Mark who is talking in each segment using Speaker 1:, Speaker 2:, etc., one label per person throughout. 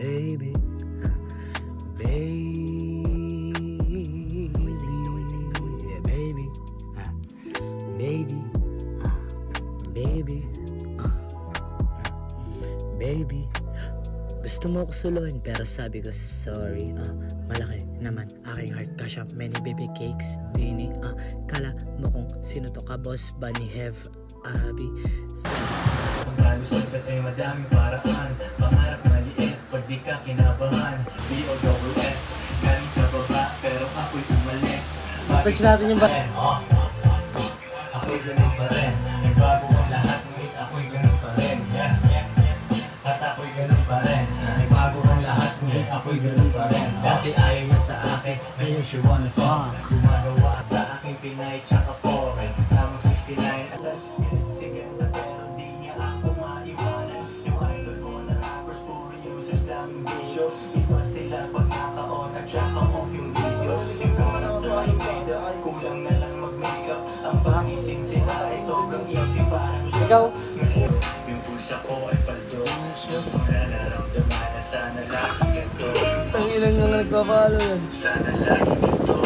Speaker 1: baby, baby, yeah, baby, baby, baby, baby. Gusto mo ako suluhin pero sabi ko sorry. Malaki naman aking heart ka siya. Many baby cakes dini. Kala mo kung sino to ka, boss Bunny Have Abi
Speaker 2: Malusog kasi madaming paraan. Pangarap maliit pag di ka kinabahan. B-O-S-S galing sa baba pero ako'y umalis.
Speaker 1: touch natin yung bat.
Speaker 2: Ako'y ganun pa rin. May bago ang lahat ngunit ako'y ganun pa rin. At ako'y ganun pa rin. May bago ang lahat ngunit ako'y ganun pa rin. Dati ayaw niya sa akin, ngayon she wanna fuck. Gumagawa sa aking Pinay tsaka foreign. Tamang 69 asal siganda pero di niya ako maiwanan. Yung idol ko na rappers puro users daming video. Iba sila pag naka-on at tsaka off yung video. Yung character ay made up, kulang na lang mag-makeup. Ang pangisin sila ay sobrang easy parang
Speaker 1: ikaw.
Speaker 2: Yung pulsa ko ay paldo. Kung nararamdaman na sana lagi ganito.
Speaker 1: Tangilang nga nagpapalo yan.
Speaker 2: Sana lagi ganito.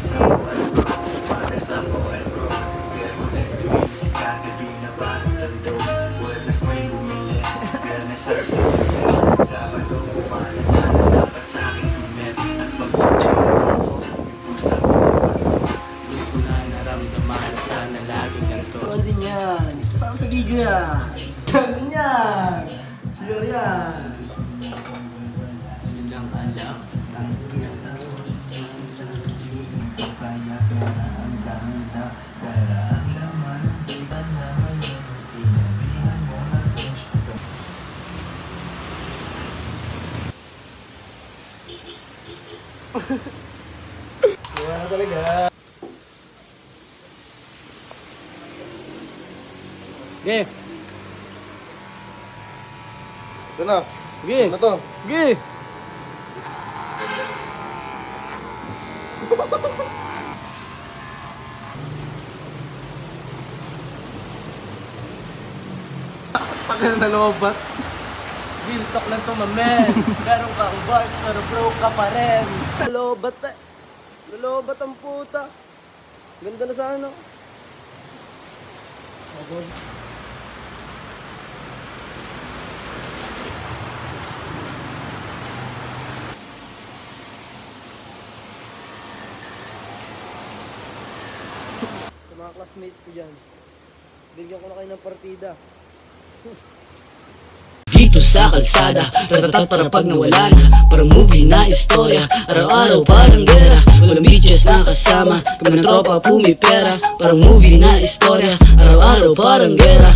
Speaker 2: Sa paldo, para sa ko ay bro. Kaya kung nasa kagabi na parang tando. Webes may bumili, kaya nasa sila. Sabado kumain na dapat sa akin kumet. At pag-uwi yung pulsa ko ay paldo. Hindi ko na naramdaman na sana lagi ganito.
Speaker 1: Ano din yan? Kasama sa video yan. Ano yan? Sure yan.
Speaker 2: Silang alam. Kaya ang ganda. Para ang laman. Iba naman yung sinabihan mo na pinch.
Speaker 1: Wala na talaga. Okay.
Speaker 3: Ito na.
Speaker 1: Okay.
Speaker 3: Ano to?
Speaker 1: Okay.
Speaker 3: Pakil na lobat.
Speaker 1: Real talk lang to, my man. Meron ka ang bars, pero broke ka pa rin. Lalobat na. Lalobat ang puta. Ganda na sa ano. Sa mga classmates ko dyan, bigyan ko na kayo ng partida.
Speaker 4: Dito sa kalsada, ratatat para pag nawala na. Parang movie na istorya, araw-araw parang gera. Walang bitches na kasama, kami ng tropa pumipera. Parang movie na istorya, araw-araw parang gera.